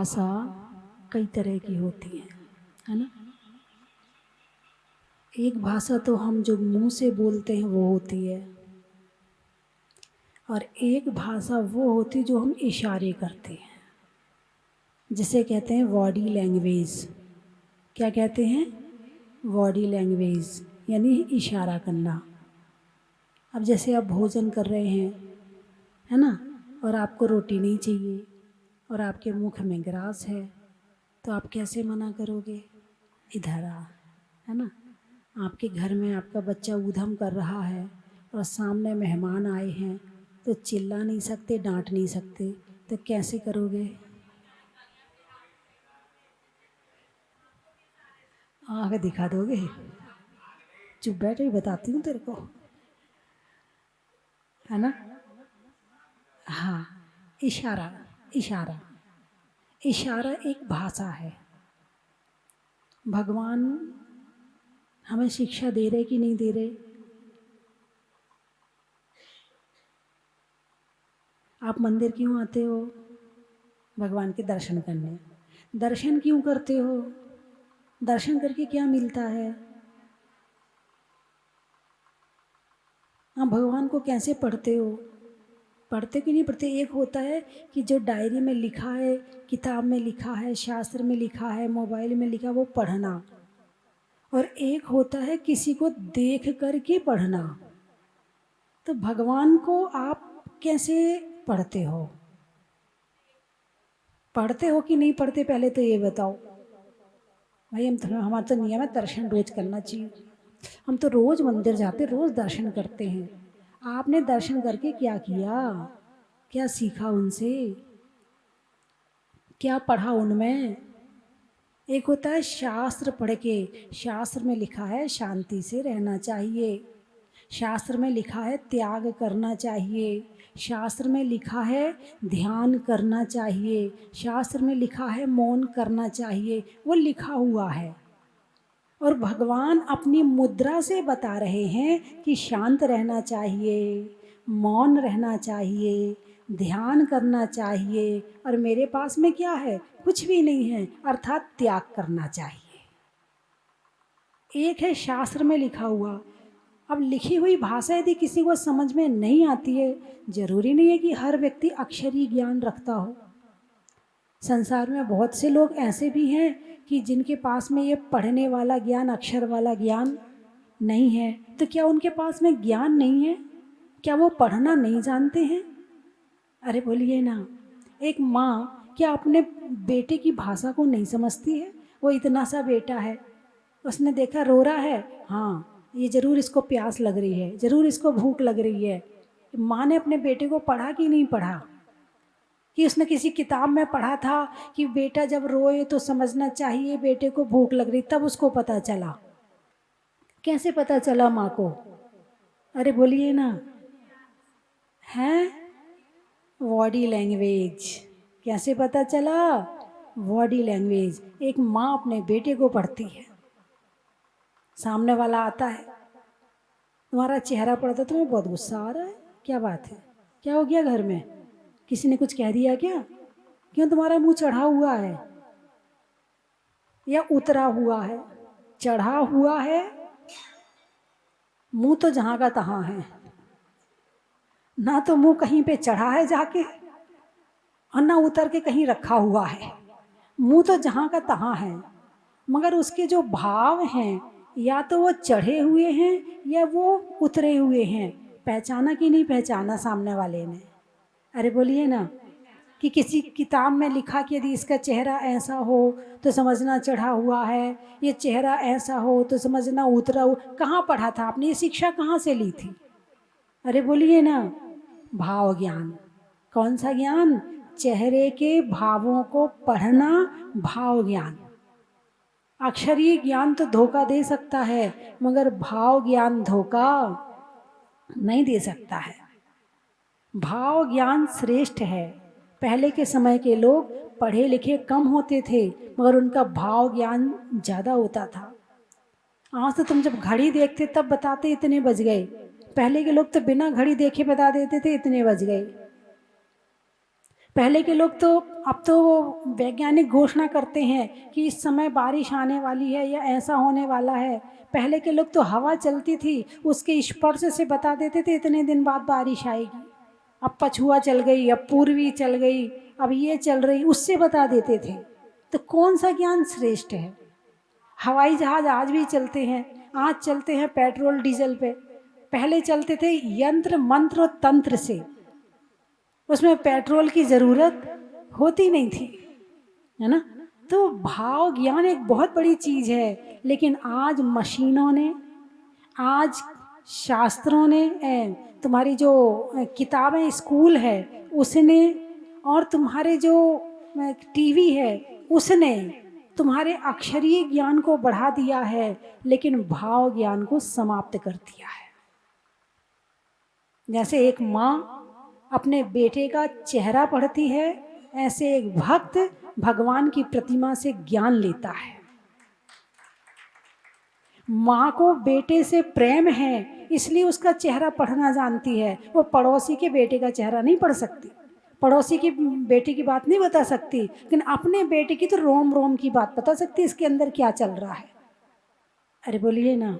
भाषा कई तरह की होती है ना। एक भाषा तो हम जो मुंह से बोलते हैं वो होती है, और एक भाषा वो होती है जो हम इशारे करते हैं, जिसे कहते हैं बॉडी लैंग्वेज। क्या कहते हैं? बॉडी लैंग्वेज, यानी इशारा करना। अब जैसे आप भोजन कर रहे हैं, है ना, और आपको रोटी नहीं चाहिए और आपके मुख में ग्रास है, तो आप कैसे मना करोगे? इधर आ, है ना। आपके घर में आपका बच्चा ऊधम कर रहा है और सामने मेहमान आए हैं, तो चिल्ला नहीं सकते, डांट नहीं सकते, तो कैसे करोगे? आँख दिखा दोगे? चुप बैठ, ही बताती हूँ तेरे को, है ना। हाँ, इशारा। इशारा इशारा एक भाषा है। भगवान हमें शिक्षा दे रहे कि नहीं दे रहे? आप मंदिर क्यों आते हो? भगवान के दर्शन करने। दर्शन क्यों करते हो? दर्शन करके क्या मिलता है? आप भगवान को कैसे पढ़ते हो? पढ़ते कि नहीं पढ़ते? एक होता है कि जो डायरी में लिखा है, किताब में लिखा है, शास्त्र में लिखा है, मोबाइल में लिखा, वो पढ़ना, और एक होता है किसी को देख कर के पढ़ना। तो भगवान को आप कैसे पढ़ते हो? पढ़ते हो कि नहीं पढ़ते, पहले तो ये बताओ भाई। हमारा तो नियम है दर्शन रोज करना चाहिए। हम तो रोज मंदिर जाते, रोज दर्शन करते हैं। आपने दर्शन करके क्या किया? क्या सीखा उनसे? क्या पढ़ा उनमें? एक होता है शास्त्र पढ़ के, शास्त्र में लिखा है शांति से रहना चाहिए, शास्त्र में लिखा है त्याग करना चाहिए, शास्त्र में लिखा है ध्यान करना चाहिए, शास्त्र में लिखा है मौन करना चाहिए, वो लिखा हुआ है। और भगवान अपनी मुद्रा से बता रहे हैं कि शांत रहना चाहिए, मौन रहना चाहिए, ध्यान करना चाहिए, और मेरे पास में क्या है? कुछ भी नहीं है, अर्थात त्याग करना चाहिए। एक है शास्त्र में लिखा हुआ। अब लिखी हुई भाषा यदि किसी को समझ में नहीं आती है, जरूरी नहीं है कि हर व्यक्ति अक्षरी ज्ञान रखता हो। संसार में बहुत से लोग ऐसे भी हैं कि जिनके पास में ये पढ़ने वाला ज्ञान, अक्षर वाला ज्ञान नहीं है। तो क्या उनके पास में ज्ञान नहीं है? क्या वो पढ़ना नहीं जानते हैं? अरे बोलिए ना। एक माँ क्या अपने बेटे की भाषा को नहीं समझती है? वो इतना सा बेटा है, उसने देखा रो रहा है, हाँ ये ज़रूर इसको प्यास लग रही है, ज़रूर इसको भूख लग रही है। माँ ने अपने बेटे को पढ़ा कि नहीं पढ़ा? कि उसने किसी किताब में पढ़ा था कि बेटा जब रोए तो समझना चाहिए बेटे को भूख लग रही, तब उसको पता चला। कैसे पता चला माँ को? अरे बोलिए ना। हैं? Body language. कैसे पता चला? Body language. एक माँ अपने बेटे को पढ़ती है, सामने वाला आता है, तुम्हारा चेहरा पढ़ता है, तुम्हें बहुत गुस्सा आ रहा है, क्या बात है? क्या हो गया घर में? किसी ने कुछ कह दिया क्या? क्यों तुम्हारा मुंह चढ़ा हुआ है या उतरा हुआ है? चढ़ा हुआ है, मुंह तो जहां का तहां है ना, तो मुंह कहीं पे चढ़ा है जाके, और ना उतर के कहीं रखा हुआ है। मुंह तो जहां का तहां है, मगर उसके जो भाव हैं, या तो वो चढ़े हुए हैं या वो उतरे हुए हैं। पहचाना कि नहीं पहचाना सामने वाले ने? अरे बोलिए ना। कि किसी किताब में लिखा कि यदि इसका चेहरा ऐसा हो तो समझना चढ़ा हुआ है, ये चेहरा ऐसा हो तो समझना उतरा हो। कहाँ पढ़ा था आपने? ये शिक्षा कहाँ से ली थी? अरे बोलिए ना। भाव ज्ञान। कौन सा ज्ञान? चेहरे के भावों को पढ़ना, भाव ज्ञान। अक्षरीय ज्ञान तो धोखा दे सकता है, मगर भाव ज्ञान धोखा नहीं दे सकता है। भाव ज्ञान श्रेष्ठ है। पहले के समय के लोग पढ़े लिखे कम होते थे, मगर उनका भाव ज्ञान ज़्यादा होता था। आज तो तुम जब घड़ी देखते तब बताते इतने बज गए, पहले के लोग तो बिना घड़ी देखे बता देते थे इतने बज गए। पहले के लोग तो, अब तो वैज्ञानिक घोषणा करते हैं कि इस समय बारिश आने वाली है या ऐसा होने वाला है। पहले के लोग तो हवा चलती थी, उसके स्पर्श से बता देते थे इतने दिन बाद बारिश आएगी। अब पछुआ चल गई, अब पूर्वी चल गई, अब ये चल रही, उससे बता देते थे। तो कौन सा ज्ञान श्रेष्ठ है? हवाई जहाज आज भी चलते हैं, आज चलते हैं पेट्रोल डीजल पे। पहले चलते थे यंत्र मंत्र और तंत्र से, उसमें पेट्रोल की ज़रूरत होती नहीं थी, है ना। तो भाव ज्ञान एक बहुत बड़ी चीज़ है, लेकिन आज मशीनों ने, आज शास्त्रों ने, तुम्हारी जो किताबें स्कूल है उसने, और तुम्हारे जो टीवी है उसने तुम्हारे अक्षरीय ज्ञान को बढ़ा दिया है, लेकिन भाव ज्ञान को समाप्त कर दिया है। जैसे एक माँ अपने बेटे का चेहरा पढ़ती है, ऐसे एक भक्त भगवान की प्रतिमा से ज्ञान लेता है। माँ को बेटे से प्रेम है, इसलिए उसका चेहरा पढ़ना जानती है। वो पड़ोसी के बेटे का चेहरा नहीं पढ़ सकती, पड़ोसी की बेटी की बात नहीं बता सकती, लेकिन अपने बेटे की तो रोम रोम की बात बता सकती, इसके अंदर क्या चल रहा है। अरे बोलिए ना।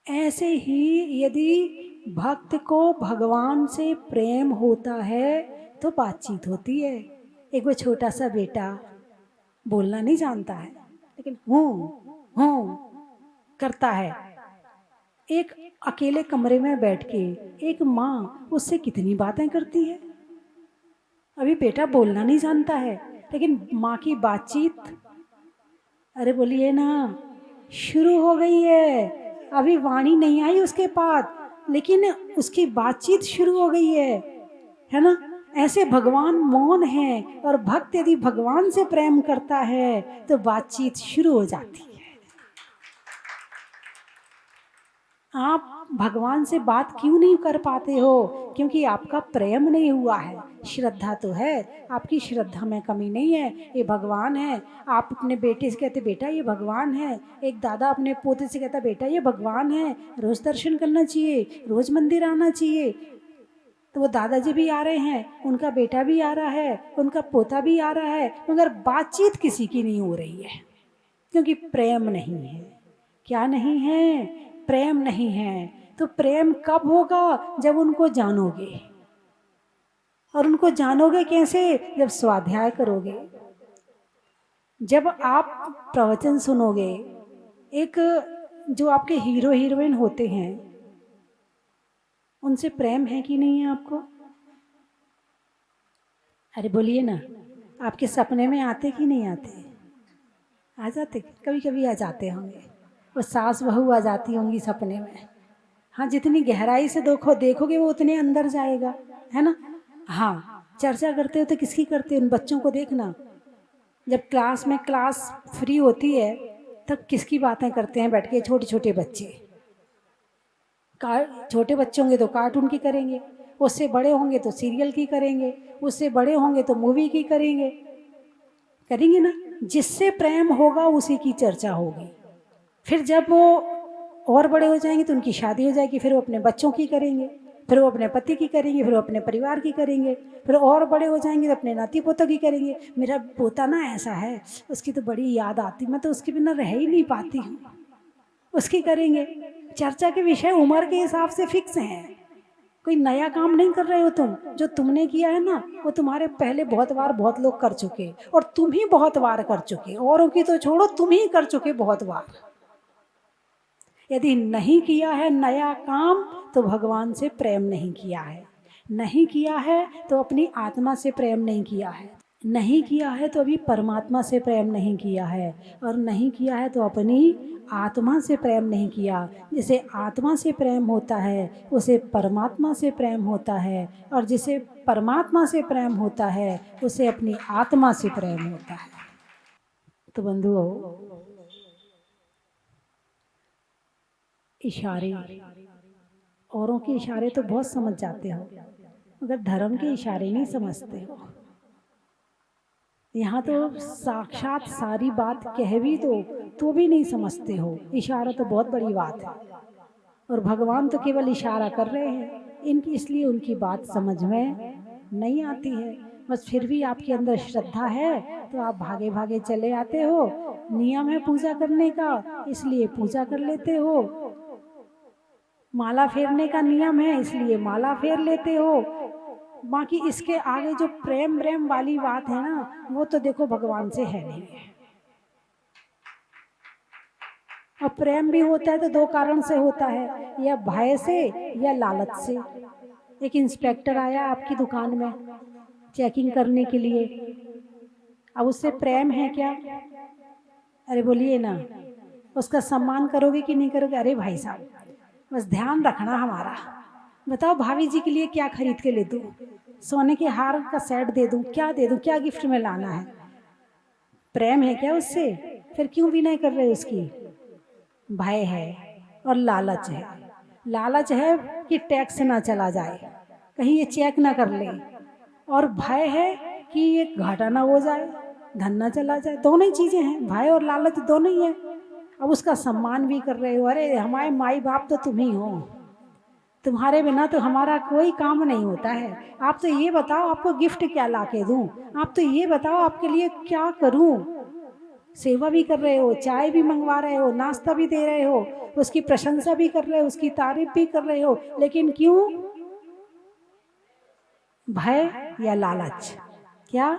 ऐसे ही यदि भक्त को भगवान से प्रेम होता है तो बातचीत होती है। एक वो छोटा सा बेटा बोलना नहीं जानता है, लेकिन हूँ करता है। एक अकेले कमरे में बैठ के एक माँ उससे कितनी बातें करती है। अभी बेटा बोलना नहीं जानता है, लेकिन माँ की बातचीत, अरे बोलिए ना, शुरू हो गई है। अभी वाणी नहीं आई उसके पास, लेकिन उसकी बातचीत शुरू हो गई है ना। ऐसे भगवान मौन है, और भक्त यदि भगवान से प्रेम करता है तो बातचीत शुरू हो जाती है। आप भगवान से बात क्यों नहीं कर पाते हो? क्योंकि आपका प्रेम नहीं हुआ है। श्रद्धा तो है, आपकी श्रद्धा में कमी नहीं है। ये भगवान है, आप अपने बेटे से कहते बेटा ये भगवान है, एक दादा अपने पोते से कहता बेटा ये भगवान है, रोज दर्शन करना चाहिए, रोज मंदिर आना चाहिए। तो वो दादाजी भी आ रहे हैं, उनका बेटा भी आ रहा है, उनका पोता भी आ रहा है, मगर बातचीत किसी की नहीं हो रही है, क्योंकि प्रेम नहीं है। क्या नहीं है? प्रेम नहीं है। तो प्रेम कब होगा? जब उनको जानोगे। और उनको जानोगे कैसे? जब स्वाध्याय करोगे, जब आप प्रवचन सुनोगे। एक जो आपके हीरो हीरोइन होते हैं, उनसे प्रेम है कि नहीं है आपको? अरे बोलिए ना। आपके सपने में आते कि नहीं आते? आ जाते, कभी कभी आ जाते होंगे। वो सास बहू आ जाती होंगी सपने में। हाँ, जितनी गहराई से देखोगे वो उतने अंदर जाएगा, है ना। हाँ, चर्चा करते हो तो किसकी करते हो? उन बच्चों को देखना, जब क्लास में क्लास फ्री होती है तब किसकी बातें करते हैं बैठ के? छोटे छोटे बच्चे। छोटे बच्चे होंगे तो कार्टून की करेंगे, उससे बड़े होंगे तो सीरियल की करेंगे, उससे बड़े होंगे तो मूवी की करेंगे ना। जिससे प्रेम होगा उसी की चर्चा होगी। फिर जब वो और बड़े हो जाएंगे तो उनकी शादी हो जाएगी, फिर वो अपने बच्चों की करेंगे, फिर वो अपने पति की करेंगे, फिर वो अपने परिवार की करेंगे, फिर और बड़े हो जाएंगे तो अपने नाती पोतों की करेंगे। मेरा पोता ना ऐसा है, उसकी तो बड़ी याद आती, मैं तो उसके बिना रह ही नहीं पाती हूँ, उसकी करेंगे। चर्चा के विषय उम्र के हिसाब से फिक्स हैं। कोई नया काम नहीं कर रहे हो तुम। जो तुमने किया है ना, वो तुम्हारे पहले बहुत बार बहुत लोग कर चुके, और तुम ही बहुत बार कर चुके। औरों की तो छोड़ो, तुम ही कर चुके बहुत बार। यदि नहीं किया है नया काम तो भगवान से प्रेम नहीं किया है, नहीं किया है तो अपनी आत्मा से प्रेम नहीं किया है, नहीं किया है तो अभी परमात्मा से प्रेम नहीं किया है, और नहीं किया है तो अपनी आत्मा से प्रेम नहीं किया। जिसे आत्मा से प्रेम होता है उसे परमात्मा से प्रेम होता है, और जिसे परमात्मा से प्रेम होता है उसे अपनी आत्मा से प्रेम होता है। तो बंधुओं, इशारे, औरों के इशारे तो बहुत समझ जाते हो, मगर धर्म के इशारे नहीं समझते हो। यहाँ तो साक्षात सारी बात कह भी दो तो भी नहीं समझते हो। इशारा तो बहुत बड़ी बात है, और भगवान तो केवल इशारा कर रहे हैं इनकी, इसलिए उनकी बात समझ में नहीं आती है। बस फिर भी आपके अंदर श्रद्धा है तो आप भागे भागे चले आते हो। नियम है पूजा करने का, इसलिए पूजा कर लेते हो। माला फेरने का नियम है, इसलिए माला फेर लेते हो। बाकी इसके आगे जो प्रेम प्रेम वाली बात है ना, वो तो देखो भगवान से है नहीं है। और प्रेम भी होता है तो दो कारण से होता है, या भय से या लालच से। एक इंस्पेक्टर आया आपकी दुकान में चेकिंग करने के लिए, अब उससे प्रेम है क्या? अरे बोलिए ना, उसका सम्मान करोगे कि नहीं करोगे? अरे भाई साहब बस ध्यान रखना हमारा, बताओ भाभी जी के लिए क्या खरीद के ले दूँ, सोने के हार का सेट दे दूँ, क्या दे दूँ, क्या गिफ्ट में लाना है? प्रेम है क्या उससे? फिर क्यों विनय कर रहे उसकी? भय है और लालच है। लालच है कि टैक्स ना चला जाए, कहीं ये चेक ना कर ले, और भय है कि ये घाटा ना हो जाए, धन ना चला जाए। दोनों ही चीजें हैं, भय और लालच दोनों ही है। अब उसका सम्मान भी कर रहे हो, अरे हमारे माई बाप तो तुम ही हो, तुम्हारे बिना तो हमारा कोई काम नहीं होता है। आप तो ये बताओ आपको गिफ्ट क्या ला के दूँ, आप तो ये बताओ आपके लिए क्या करूँ। सेवा भी कर रहे हो, चाय भी मंगवा रहे हो, नाश्ता भी दे रहे हो, उसकी प्रशंसा भी कर रहे हो, उसकी तारीफ भी कर रहे हो, लेकिन क्यों? भय या लालच? क्या?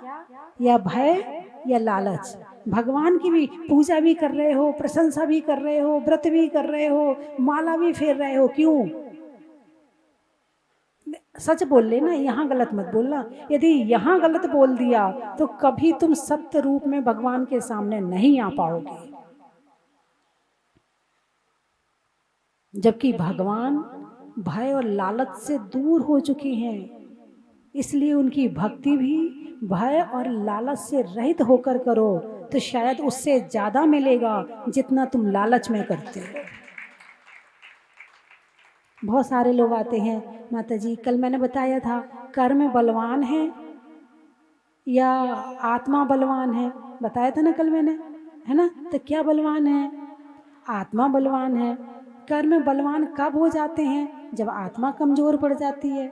या भय या लालच? भगवान की भी पूजा भी कर रहे हो, प्रशंसा भी कर रहे हो, व्रत भी कर रहे हो, माला भी फेर रहे हो, क्यों? सच बोल लेना, यहाँ गलत मत बोलना। यदि यहाँ गलत बोल दिया तो कभी तुम सत्य रूप में भगवान के सामने नहीं आ पाओगे। जबकि भगवान भय और लालच से दूर हो चुके हैं, इसलिए उनकी भक्ति भी भय और लालच से रहित होकर करो तो शायद उससे ज्यादा मिलेगा जितना तुम लालच में करते हो। बहुत सारे लोग आते हैं, माता जी कल मैंने बताया था कर्म बलवान है या आत्मा बलवान है, बताया था ना कल मैंने, है ना? तो क्या बलवान है? आत्मा बलवान है। कर्म बलवान कब हो जाते हैं? जब आत्मा कमजोर पड़ जाती है।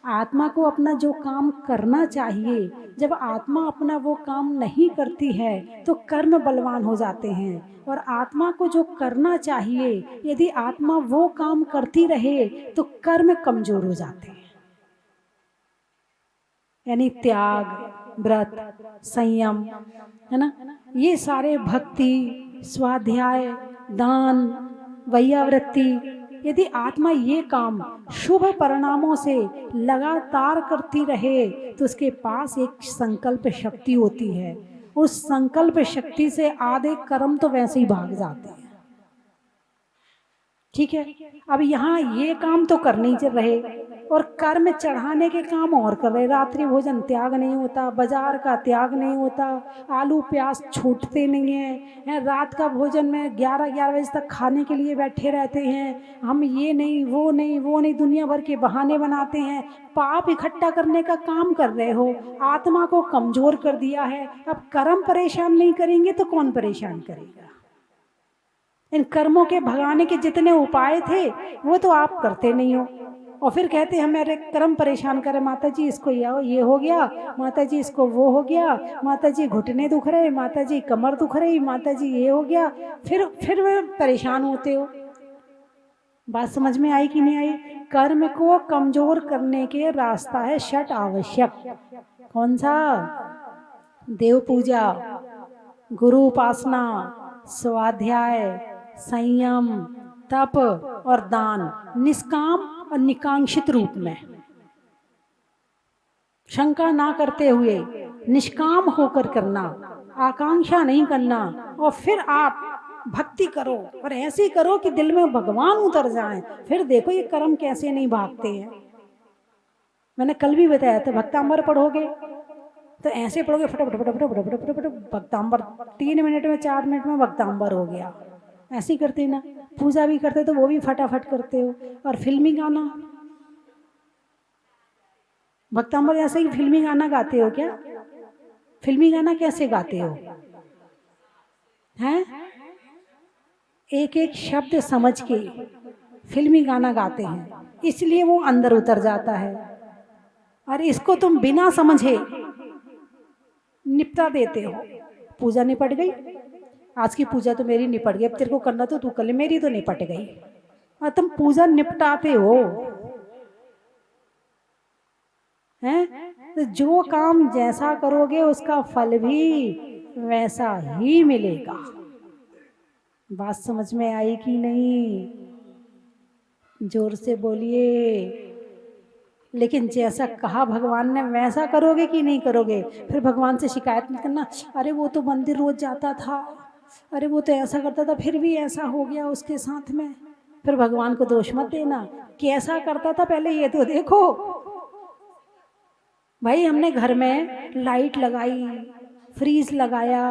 आत्मा को अपना जो काम करना चाहिए, जब आत्मा अपना वो काम नहीं करती है तो कर्म बलवान हो जाते हैं। और आत्मा को जो करना चाहिए, यदि आत्मा वो काम करती रहे तो कर्म कमजोर हो जाते हैं। यानी त्याग, व्रत, संयम, है ना, ये सारे भक्ति, स्वाध्याय, दान, वैयावृत्ति, यदि आत्मा ये काम शुभ परिणामों से लगातार करती रहे तो उसके पास एक संकल्प शक्ति होती है। उस संकल्प शक्ति से आधे कर्म तो वैसे ही भाग जाते हैं। ठीक है, अब यहाँ ये काम तो कर नहीं रहे और कर्म चढ़ाने के काम और कर रहे। रात्रि भोजन त्याग नहीं होता, बाजार का त्याग नहीं होता, आलू प्याज छूटते नहीं हैं, रात का भोजन में 11-11 बजे तक खाने के लिए बैठे रहते हैं। हम ये नहीं वो नहीं वो नहीं, दुनिया भर के बहाने बनाते हैं। पाप इकट्ठा करने का काम कर रहे हो, आत्मा को कमजोर कर दिया है। अब कर्म परेशान नहीं करेंगे तो कौन परेशान करेगा? इन कर्मों के भगाने के जितने उपाय थे वो तो आप करते नहीं हो, और फिर कहते हैं हमारे कर्म परेशान करे। माता जी इसको ये हो गया, माता जी इसको वो हो गया, माता जी घुटने दुख रहे, माता जी कमर दुख रही, माता जी ये हो गया, फिर वे परेशान होते हो। बात समझ में आई कि नहीं आई? कर्म को कमजोर करने के रास्ता है षट आवश्यक। कौन सा? देव पूजा, गुरु उपासना, स्वाध्याय, संयम, तप और दान, निष्काम और निकांक्षित रूप में, शंका ना करते हुए निष्काम होकर करना, आकांक्षा नहीं करना। और फिर आप भक्ति करो और ऐसे करो कि दिल में भगवान उतर जाएं। फिर देखो ये कर्म कैसे नहीं भागते हैं। मैंने कल भी बताया था, भक्तांबर पढ़ोगे तो ऐसे पढ़ोगे फटाफट फटाफट फटाफट फटाफट भक्तांबर, 3 मिनट में 4 मिनट में भक्तांबर हो गया। ऐसे ही करते ना, पूजा भी करते तो वो भी फटाफट करते हो। और फिल्मी गाना, भक्तांबर ऐसे ही फिल्मी गाना गाते हो क्या? फिल्मी गाना कैसे गाते हो? हैं? एक एक शब्द समझ के फिल्मी गाना गाते हैं, इसलिए वो अंदर उतर जाता है। और इसको तुम बिना समझे निपटा देते हो। पूजा निपट गई, आज की पूजा तो मेरी निपट गई, अब तेरे को करना तो तू कर ले, मेरी तो निपट गई। और तुम पूजा निपटाते हो हैं। तो जो काम जैसा करोगे उसका फल भी वैसा ही मिलेगा। बात समझ में आई कि नहीं? जोर से बोलिए। लेकिन जैसा कहा भगवान ने वैसा करोगे कि नहीं करोगे? फिर भगवान से शिकायत मत करना, अरे वो तो मंदिर रोज जाता था, अरे वो तो ऐसा करता था, फिर भी ऐसा हो गया उसके साथ में। फिर भगवान को दोष मत देना, कैसा करता था पहले ये तो देखो। भाई हमने घर में लाइट लगाई, फ्रीज लगाया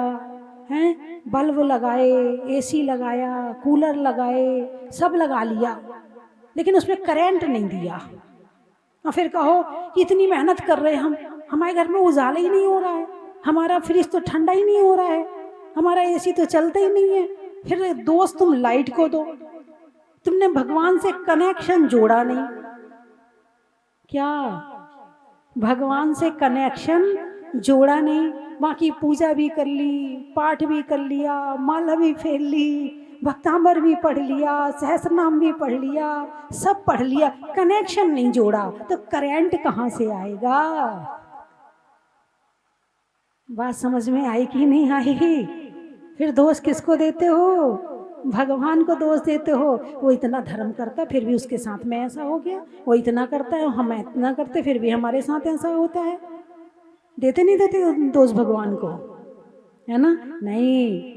हैं, बल्ब लगाए, एसी लगाया, कूलर लगाए, सब लगा लिया, लेकिन उसमें करंट नहीं दिया। और फिर कहो कि इतनी मेहनत कर रहे हैं हम, हमारे घर में उजाला ही नहीं हो रहा है, हमारा फ्रिज तो ठंडा ही नहीं हो रहा है, हमारा एसी तो चलता ही नहीं है। फिर दोस्त तुम लाइट को दो, तुमने भगवान से कनेक्शन जोड़ा नहीं। क्या भगवान से कनेक्शन जोड़ा नहीं? बाकी पूजा भी कर ली, पाठ भी कर लिया, माला भी फेर ली, भक्तांबर भी पढ़ लिया, सहस्रनाम भी पढ़ लिया, सब पढ़ लिया, कनेक्शन नहीं जोड़ा तो करंट कहाँ से आएगा? बात समझ में आई कि नहीं आई? फिर दोष किसको देते हो? भगवान को दोष देते हो। वो इतना धर्म करता फिर भी उसके साथ में ऐसा हो गया, वो इतना करता है हम इतना करते फिर भी हमारे साथ ऐसा होता है। देते नहीं देते दोष भगवान को, है ना? नहीं।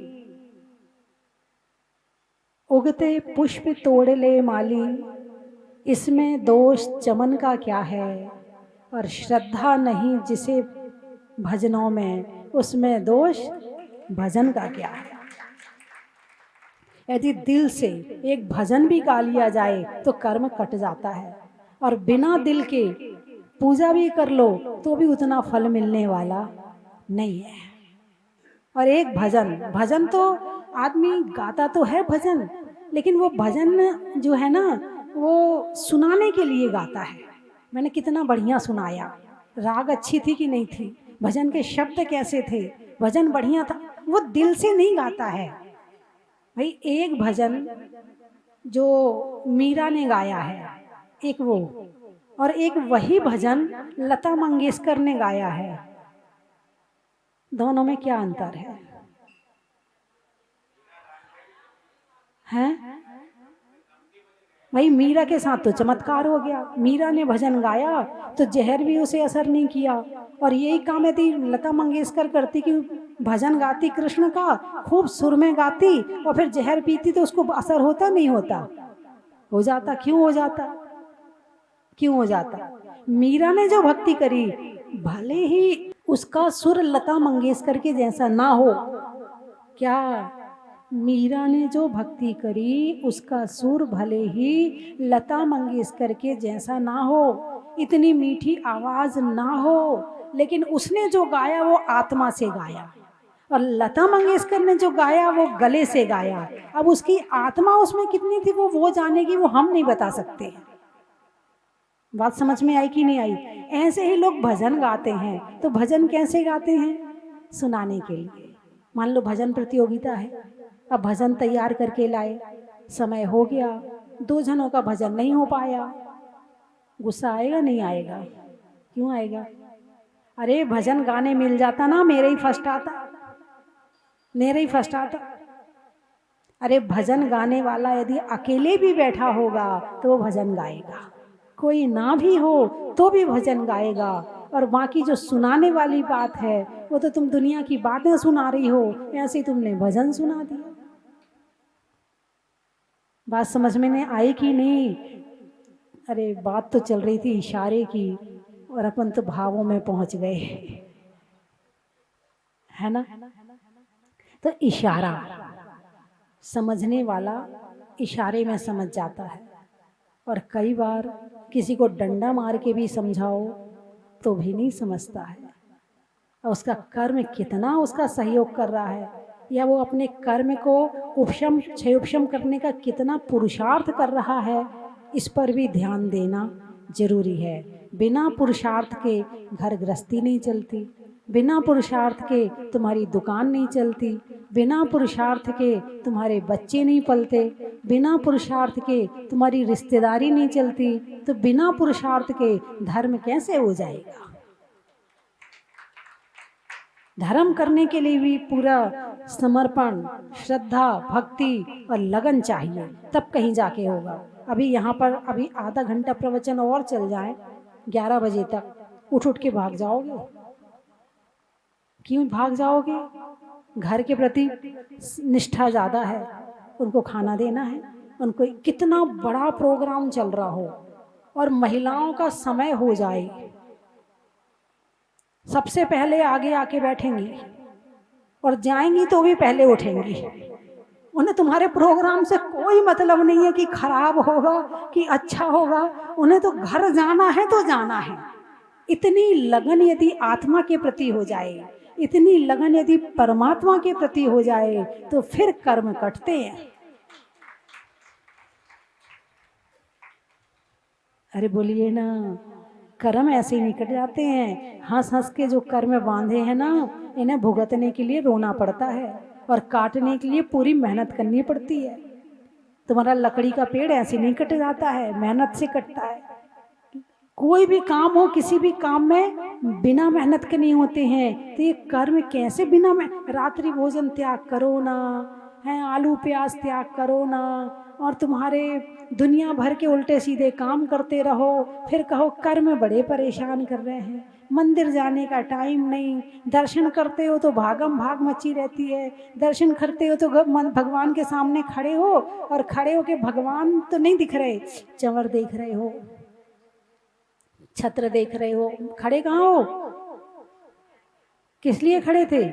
उगते पुष्प तोड़ ले माली, इसमें दोष चमन का क्या है? और श्रद्धा नहीं जिसे भजनों में, उसमें दोष भजन का क्या है? यदि दिल से एक भजन भी गा लिया जाए तो कर्म कट जाता है, और बिना दिल के पूजा भी कर लो तो भी उतना फल मिलने वाला नहीं है। और एक भजन तो आदमी गाता तो है भजन, लेकिन वो भजन जो है ना वो सुनाने के लिए गाता है। मैंने कितना बढ़िया सुनाया, राग अच्छी थी कि नहीं थी, भजन के शब्द कैसे थे, भजन बढ़िया था, वो दिल से नहीं गाता है। भाई एक भजन जो मीरा ने गाया है एक वो, और एक वही भजन लता मंगेशकर ने गाया है, दोनों में क्या अंतर है? हैं? भाई मीरा के साथ तो चमत्कार हो गया, मीरा ने भजन गाया तो जहर भी उसे असर नहीं किया। और यही काम यदि लता मंगेशकर करती कि भजन गाती कृष्ण का, खूब सुर में गाती और फिर जहर पीती तो उसको असर होता नहीं होता? हो जाता। क्यों हो जाता? क्यों हो जाता? मीरा ने जो भक्ति करी, भले ही उसका सुर लता मंगेशकर के जैसा ना हो, क्या मीरा ने जो भक्ति करी उसका सुर भले ही लता मंगेशकर के जैसा ना हो, इतनी मीठी आवाज ना हो, लेकिन उसने जो गाया वो आत्मा से गाया, और लता मंगेशकर ने जो गाया वो गले से गाया। अब उसकी आत्मा उसमें कितनी थी वो जानेगी, वो हम नहीं बता सकते। बात समझ में आई कि नहीं आई? ऐसे ही लोग भजन गाते हैं, तो भजन कैसे गाते हैं? सुनाने के लिए। मान लो भजन प्रतियोगिता है, अब भजन तैयार करके लाए, समय हो गया, 2 जनों का भजन नहीं हो पाया, गुस्सा आएगा नहीं आएगा? क्यों आएगा? अरे भजन गाने मिल जाता ना, मेरे ही फर्स्ट आता, मेरे ही फर्स्ट आता। अरे भजन गाने वाला यदि अकेले भी बैठा होगा तो वो भजन गाएगा, कोई ना भी हो तो भी भजन गाएगा। और बाकी जो सुनाने वाली बात है वो तो तुम दुनिया की बातें सुना रही हो, ऐसे ही तुमने भजन सुना दिया। बात समझ में नहीं आई कि नहीं? अरे बात तो चल रही थी इशारे की और अपन तो भावों में पहुंच गए, है ना? तो इशारा समझने वाला इशारे में समझ जाता है, और कई बार किसी को डंडा मार के भी समझाओ तो भी नहीं समझता है। और उसका कर्म कितना उसका सहयोग कर रहा है, या वो अपने कर्म को उपशम क्षयोपशम करने का कितना पुरुषार्थ कर रहा है, इस पर भी ध्यान देना जरूरी है। बिना पुरुषार्थ के घर गृहस्थी नहीं चलती, बिना पुरुषार्थ के तुम्हारी दुकान नहीं चलती, बिना पुरुषार्थ के तुम्हारे बच्चे नहीं पलते, बिना पुरुषार्थ के तुम्हारी रिश्तेदारी नहीं चलती, तो बिना पुरुषार्थ के धर्म कैसे हो जाएगा। धर्म करने के लिए भी पूरा समर्पण, श्रद्धा, भक्ति और लगन चाहिए, तब कहीं जाके होगा। अभी यहाँ पर अभी आधा घंटा प्रवचन और चल जाए 11 बजे तक, उठ के भाग जाओगे। क्यों भाग जाओगे? घर के प्रति निष्ठा ज़्यादा है, उनको खाना देना है, उनको कितना बड़ा प्रोग्राम चल रहा हो और महिलाओं का समय हो जाए, सबसे पहले आगे आके बैठेंगी और जाएंगी तो भी पहले उठेंगी। उन्हें तुम्हारे प्रोग्राम से कोई मतलब नहीं है कि खराब होगा कि अच्छा होगा, उन्हें तो घर जाना है तो जाना है। इतनी लगन यदि आत्मा के प्रति हो जाए, इतनी लगन यदि परमात्मा के प्रति हो जाए, तो फिर कर्म कटते हैं। अरे बोलिए ना, कर्म ऐसे ही निकट जाते हैं। हंस हंस के जो कर्म बांधे हैं ना, इन्हें भुगतने के लिए रोना पड़ता है और काटने के लिए पूरी मेहनत करनी पड़ती है। तुम्हारा लकड़ी का पेड़ ऐसे नहीं कट जाता है, मेहनत से कटता है। कोई भी काम हो, किसी भी काम में बिना मेहनत के नहीं होते हैं। तो ये कर्म कैसे बिना रात्रि भोजन त्याग करो ना, है आलू प्याज त्याग करो ना, और तुम्हारे दुनिया भर के उल्टे सीधे काम करते रहो, फिर कहो कर्म बड़े परेशान कर रहे हैं। मंदिर जाने का टाइम नहीं, दर्शन करते हो तो भागम भाग मची रहती है, दर्शन करते हो तो भगवान के सामने खड़े हो और खड़े हो के भगवान तो नहीं दिख रहे, चंवर देख रहे हो, छत्र देख रहे हो। खड़े कहाँ हो? किस लिए खड़े थे?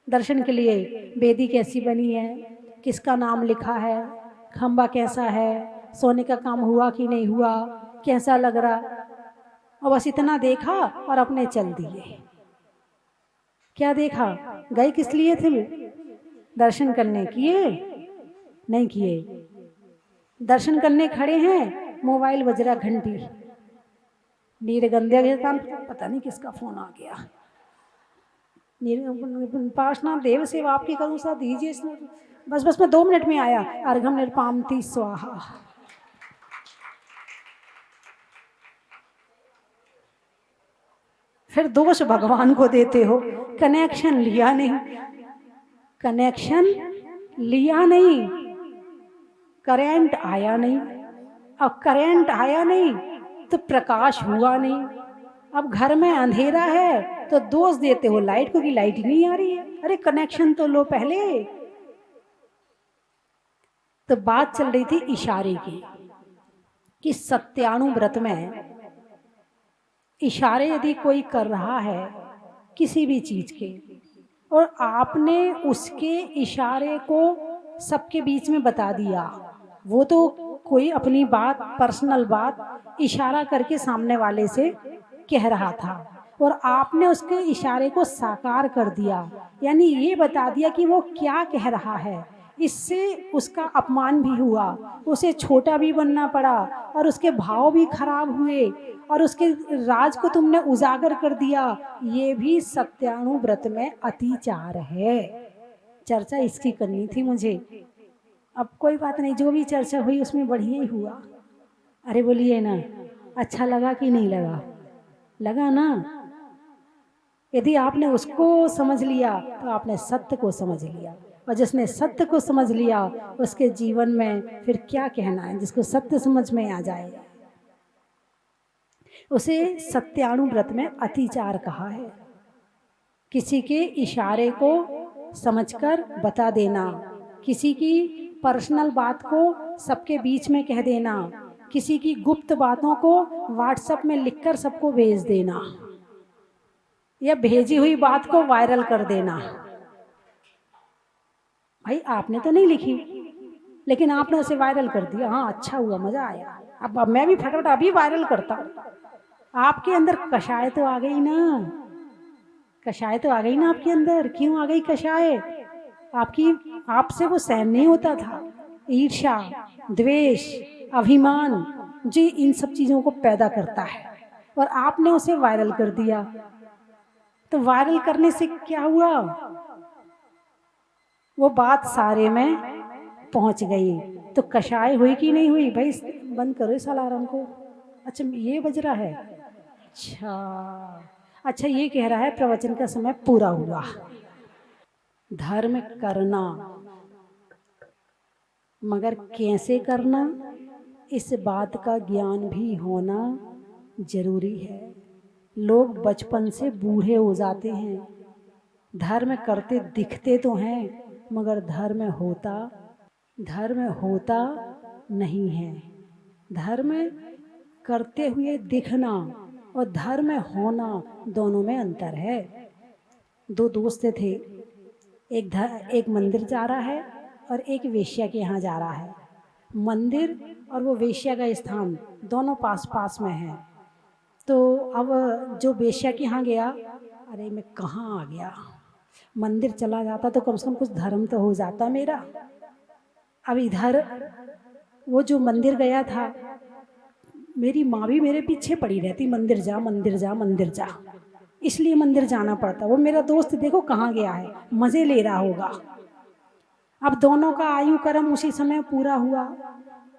दर्शन के लिए। वेदी कैसी बनी है, किसका नाम लिखा है, खंबा कैसा है, सोने का काम हुआ कि नहीं हुआ, कैसा लग रहा, और बस इतना देखा और अपने चल दिए। क्या देखा? गए किस लिए थे? दर्शन करने। किए? नहीं किए। दर्शन करने खड़े हैं, मोबाइल बज रहा, घंटी, नीरगंध्या के काम, पता नहीं किसका फोन आ गया। पार्षना देव सेवा आपकी करूँ सा दीजिए, बस बस मैं 2 मिनट में आया। अर्घम निर्पामती स्वाहा। फिर दोष भगवान को देते हो, कनेक्शन लिया नहीं, कनेक्शन लिया नहीं, करंट आया नहीं। अब करंट आया नहीं तो प्रकाश हुआ नहीं। अब घर में अंधेरा है तो दोष देते हो लाइट को कि लाइट ही नहीं आ रही है। अरे कनेक्शन तो लो पहले। तो बात चल रही थी इशारे की, कि सत्यानुव्रत में इशारे यदि कोई कर रहा है किसी भी चीज के, और आपने उसके इशारे को सबके बीच में बता दिया, वो तो कोई अपनी बात, पर्सनल बात इशारा करके सामने वाले से कह रहा था, और आपने उसके इशारे को साकार कर दिया, यानी ये बता दिया कि वो क्या कह रहा है। इससे उसका अपमान भी हुआ, उसे छोटा भी बनना पड़ा, और उसके भाव भी खराब हुए, और उसके राज को तुमने उजागर कर दिया। ये भी सत्यानुव्रत में अतिचार है। चर्चा इसकी करनी थी मुझे। अब कोई बात नहीं, जो भी चर्चा हुई उसमें बढ़िया ही हुआ। अरे बोलिए ना, अच्छा लगा कि नहीं लगा? लगा ना? यदि आपने उसको समझ लिया तो आपने सत्य को समझ लिया, और जिसने सत्य को समझ लिया उसके जीवन में फिर क्या कहना है। जिसको सत्य समझ में आ जाए उसे सत्यानुव्रत में अतिचार कहा है। किसी के इशारे को समझकर बता देना, किसी की पर्सनल बात को सबके बीच में कह देना, किसी की गुप्त बातों को व्हाट्सएप में लिखकर सबको भेज देना, या भेजी हुई बात को वायरल कर देना। भाई आपने तो नहीं लिखी, लेकिन आपने उसे वायरल कर दिया। हाँ अच्छा हुआ, मजा आया। अब मैं भी फटाफट अभी वायरल करता हूँ। आपके अंदर कषाय तो आ गई ना, कषाय तो आ गई ना आपके अंदर। क्यों आ गई कषाय? आपसे वो सहन नहीं होता था। ईर्ष्या, द्वेष, अभिमान जी इन सब चीजों को पैदा करता है, और आपने उसे वायरल कर दिया। तो वायरल करने से क्या हुआ, वो बात सारे में पहुंच गई। तो कषाय हुई कि नहीं हुई भाई? बंद करो इस अलार्म को। अच्छा ये बज रहा है। अच्छा ये कह रहा है प्रवचन का समय पूरा हुआ। धर्म करना, मगर कैसे करना, इस बात का ज्ञान भी होना जरूरी है। लोग बचपन से बूढ़े हो जाते हैं, धर्म करते दिखते तो हैं मगर धर्म होता नहीं है। धर्म करते हुए दिखना और धर्म होना दोनों में अंतर है। दो दोस्त थे, एक मंदिर जा रहा है और एक वेश्या के यहाँ जा रहा है। मंदिर और वो वेश्या का स्थान दोनों पास पास में है। तो अब जो वेश्या के यहाँ गया, अरे मैं कहाँ आ गया, मंदिर चला जाता तो कम से कम कुछ धर्म तो हो जाता मेरा। अब इधर वो जो मंदिर गया था, मेरी माँ भी मेरे पीछे पड़ी रहती, मंदिर जा मंदिर जा मंदिर जा, इसलिए मंदिर जाना पड़ता। वो मेरा दोस्त देखो कहाँ गया है, मज़े ले रहा होगा। अब दोनों का आयु कर्म उसी समय पूरा हुआ,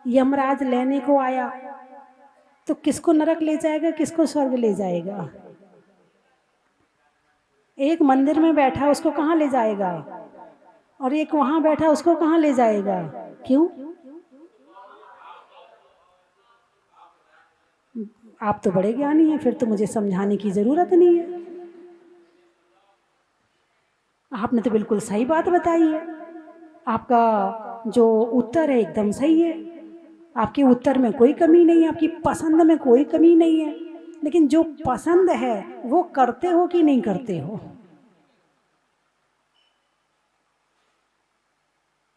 यमराज लेने को आया, तो किसको नरक ले जाएगा, किसको स्वर्ग ले जाएगा? एक मंदिर में बैठा उसको कहाँ ले जाएगा, और एक वहां बैठा उसको कहाँ ले जाएगा? क्यों? आप तो बड़े ज्ञानी हैं, फिर तो मुझे समझाने की जरूरत नहीं है। आपने तो बिल्कुल सही बात बताई है। आपका जो उत्तर है एकदम सही है, आपके उत्तर में कोई कमी नहीं है, आपकी पसंद में कोई कमी नहीं है। लेकिन जो पसंद है वो करते हो कि नहीं करते हो?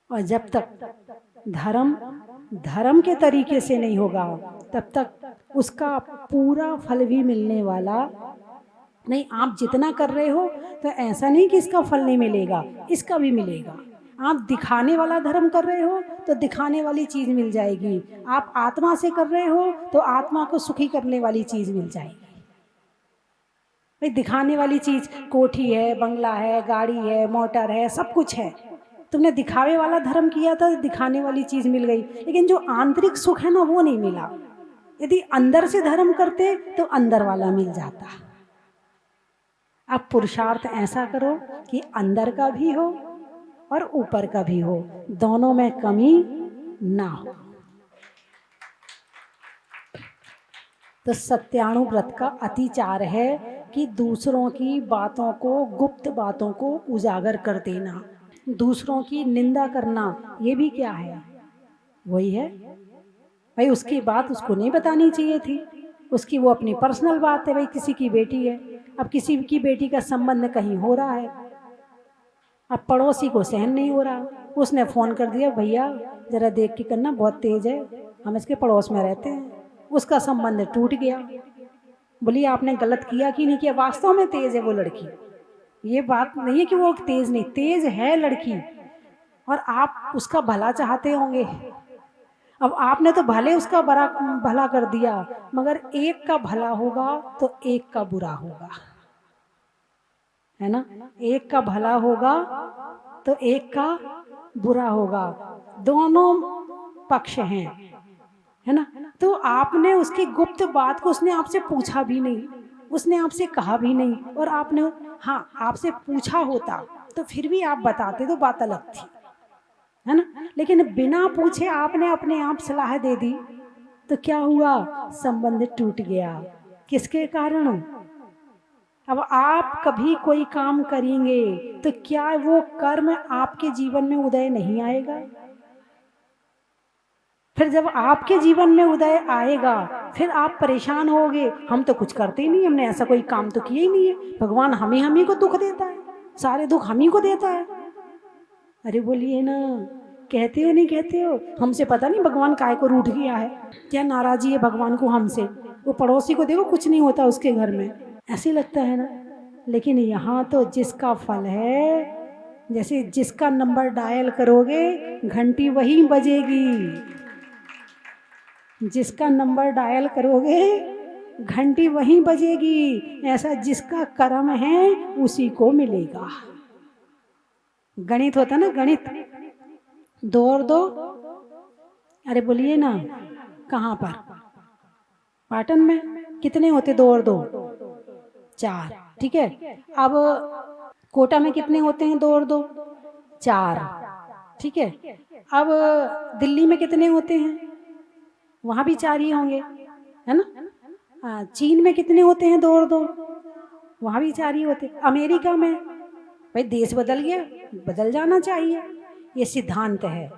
और जब तक धर्म के तरीके से नहीं होगा तब तक उसका पूरा फल भी मिलने वाला नहीं। आप जितना कर रहे हो तो ऐसा नहीं कि इसका फल नहीं मिलेगा, इसका भी मिलेगा। आप दिखाने वाला धर्म कर रहे हो तो दिखाने वाली चीज मिल जाएगी। आप आत्मा से कर रहे हो तो आत्मा को सुखी करने वाली चीज मिल जाएगी। भाई दिखाने वाली चीज कोठी है, बंगला है, गाड़ी है, मोटर है, सब कुछ है। तुमने दिखावे वाला धर्म किया था, दिखाने वाली चीज मिल गई, लेकिन जो आंतरिक सुख है ना वो नहीं मिला। यदि अंदर से धर्म करते तो अंदर वाला मिल जाता। अब पुरुषार्थ ऐसा करो कि अंदर का भी हो और ऊपर का भी हो, दोनों में कमी ना हो। तो सत्यानुव्रत का अतिचार है कि दूसरों की बातों को, गुप्त बातों को उजागर कर देना, दूसरों की निंदा करना, ये भी क्या है? वही है भाई, उसकी बात उसको नहीं बतानी चाहिए थी, उसकी वो अपनी पर्सनल बात है। भाई किसी की बेटी है, अब किसी की बेटी का संबंध कहीं हो रहा है, अब पड़ोसी को सहन नहीं हो रहा, उसने फ़ोन कर दिया, भैया ज़रा देख के करना, बहुत तेज है, हम इसके पड़ोस में रहते हैं। उसका संबंध टूट गया। बोली आपने गलत किया कि नहीं किया? वास्तव में तेज है वो लड़की, ये बात नहीं है कि वो तेज नहीं, तेज है लड़की, और आप उसका भला चाहते होंगे। अब आपने तो भले उसका भला कर दिया, मगर एक का भला होगा तो एक का बुरा होगा, है ना? एक का भला होगा तो एक का बुरा होगा, दोनों पक्ष हैं, है ना? तो आपने उसकी गुप्त बात को, उसने आपसे पूछा भी नहीं, उसने आपसे कहा भी नहीं, और आपने, हाँ आपसे पूछा होता तो फिर भी आप बताते तो बात अलग थी, है ना? लेकिन बिना पूछे आपने अपने आप सलाह दे दी, तो क्या हुआ? संबंध टूट गया। किसके कारण? अब आप कभी कोई काम करेंगे तो क्या वो कर्म आपके जीवन में उदय नहीं आएगा? फिर जब आपके जीवन में उदय आएगा फिर आप परेशान होगे, हम तो कुछ करते ही नहीं, हमने ऐसा कोई काम तो किया ही नहीं है, भगवान हम ही को दुख देता है, सारे दुख हम ही को देता है। अरे बोलिए ना, कहते हो नहीं कहते हो? हमसे पता नहीं भगवान काय को रूठ गया है, क्या नाराजी है भगवान को हमसे? वो पड़ोसी को देखो, कुछ नहीं होता उसके घर में, ऐसे लगता है ना। लेकिन यहाँ तो जिसका फल है, जैसे जिसका नंबर डायल करोगे घंटी वही बजेगी, जिसका नंबर डायल करोगे घंटी वहीं बजेगी। ऐसा जिसका कर्म है उसी को मिलेगा। गणित होता ना, गणित, 2 और 2, अरे बोलिए ना, कहाँ पर? पाटन में कितने होते 2 और 2? 4, ठीक है। अब कोटा में कितने होते हैं 2 और 2? 4, ठीक है। अब दिल्ली में कितने होते हैं? वहाँ भी 4 ही होंगे, है ना। चीन में कितने होते हैं 2 और 2? वहाँ भी 4 ही होते। अमेरिका में, भाई देश बदल गया, बदल जाना चाहिए, ये सिद्धांत है।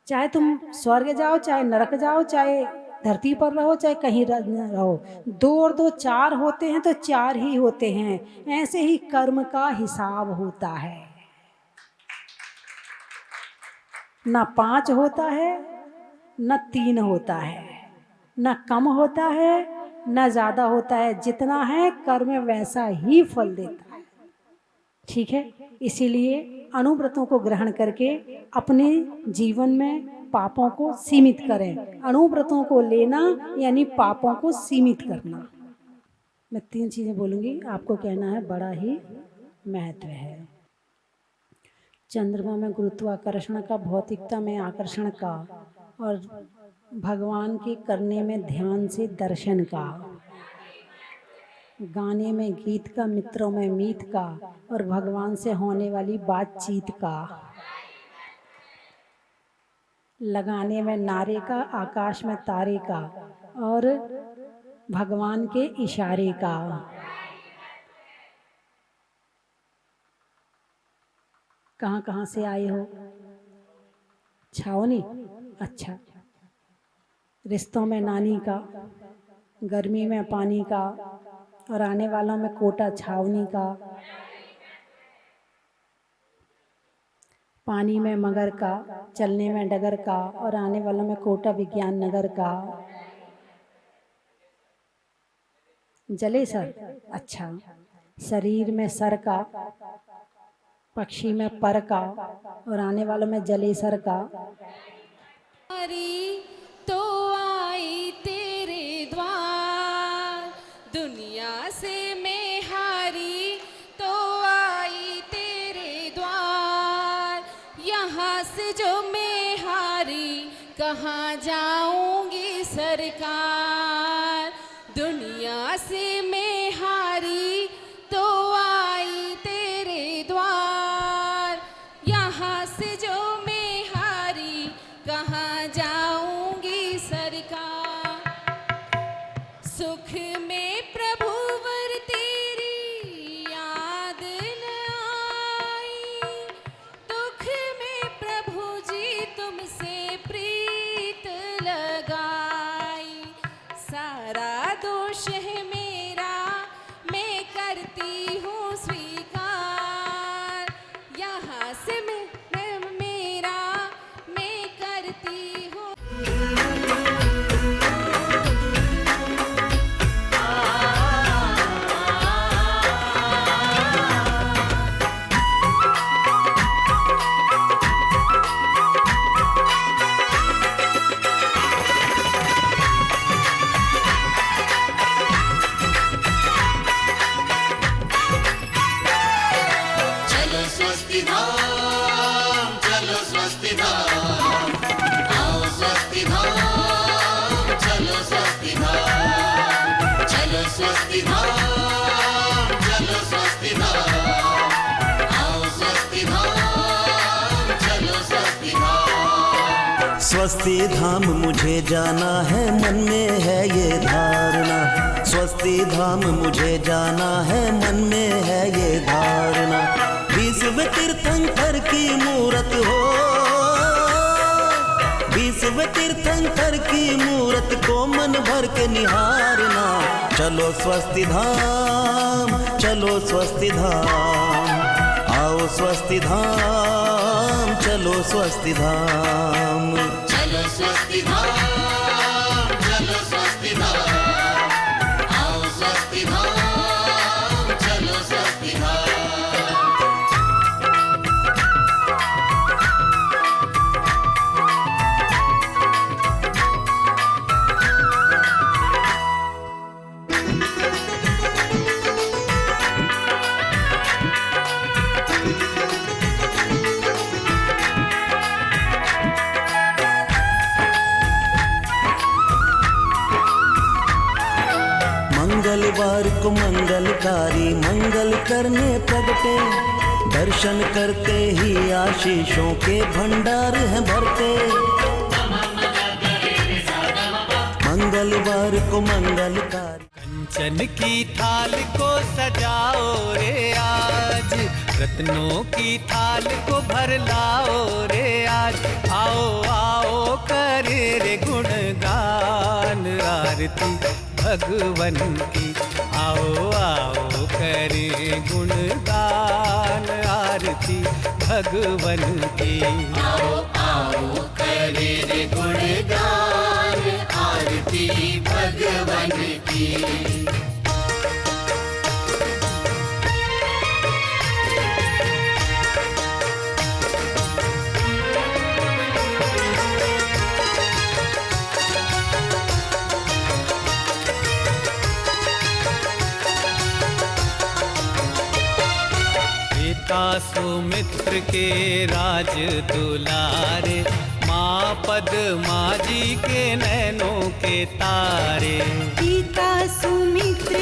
चाहे तुम स्वर्ग जाओ, चाहे नरक जाओ, चाहे धरती पर रहो, चाहे कहीं रहो, 2 और 2 4 होते हैं तो 4 ही होते हैं। ऐसे ही कर्म का हिसाब होता है, ना 5 होता है, न 3 होता है, न कम होता है, न ज़्यादा होता है। जितना है कर्म वैसा ही फल देता है, ठीक है। इसीलिए अनुव्रतों को ग्रहण करके अपने जीवन में पापों को सीमित करें। अनुव्रतों को लेना यानी पापों को सीमित करना। मैं 3 चीज़ें बोलूँगी, आपको कहना है, बड़ा ही महत्व है। चंद्रमा में गुरुत्वाकर्षण का, भौतिकता में आकर्षण का, और भगवान के करने में ध्यान से दर्शन का, गाने में गीत का, मित्रों में मीत का, और भगवान से होने वाली बातचीत का, लगाने में नारे का, आकाश में तारे का, और भगवान के इशारे का। कहाँ कहाँ से आए हो? छावनी, अच्छा। रिश्तों में नानी का, गर्मी में पानी का, और आने वालों में कोटा छावनी का, पानी में मगर का, चलने में डगर का, और आने वालों में कोटा विज्ञान नगर का। जले सर, अच्छा। शरीर में सर का, पक्षी में पर का, और आने वालों में जले सर का। तो आई तेरे द्वार, दुनिया से मैं हारी तो आई तेरे द्वार। यहाँ से जो मैं हारी कहाँ जाऊंगी सरकार। दुनिया से मैं हारी तो आई तेरे द्वार। यहाँ से जो मैं हारी कहाँ जाऊंगी सरकार। सुख में प्रभु वर तेरी याद न आई, दुख में प्रभु जी तुमसे प्रीत लगाई। सारा दोष है मेरा मैं करती हूँ स्वीकार। यहाँ से मैं मेरा मैं करती हूँ। चलो स्वस्ति धाम, चलो स्वस्ति धाम, आओ स्वस्ति धाम, चलो स्वस्ति धाम, चलो स्वस्ति धाम, चलो स्वस्ति धाम, आओ स्वस्ति धाम, चलो स्वस्ति धाम। स्वस्ति धाम मुझे जाना है, मन में है ये धारणा। स्वस्ति धाम मुझे जाना है, मन में है ये धारणा। विश्व तीर्थंकर की मूरत हो, विश्व तीर्थंकर की मूरत को मन भर के निहारना। चलो स्वस्ति धाम, चलो स्वस्ति धाम, आओ स्वस्ति धाम, चलो स्वस्ति धाम। चलो स्वस्ति धाम, चलो स्वस्ति धाम, आओ स्वस्ति धाम, चलो स्वस्ति धाम। मंगलवार को मंगलकारी मंगल करने प्रगटे, दर्शन करते ही आशीषों के भंडार हैं भरते। मंगलवार को मंगलकारी कंचन की थाल को सजाओ रे आज, रत्नों की थाल को भर लाओ रे आज। आओ आओ करे रे गुणगान आरती भगवन की, आओ आओ करे गुणगान आरती भगवन की। आओ आओ करे रे गुणगान आरती भगवन की। सुमित्र के राज दुलारे, माँ पद्मा जी के नैनों के तारे। पिता सुमित्र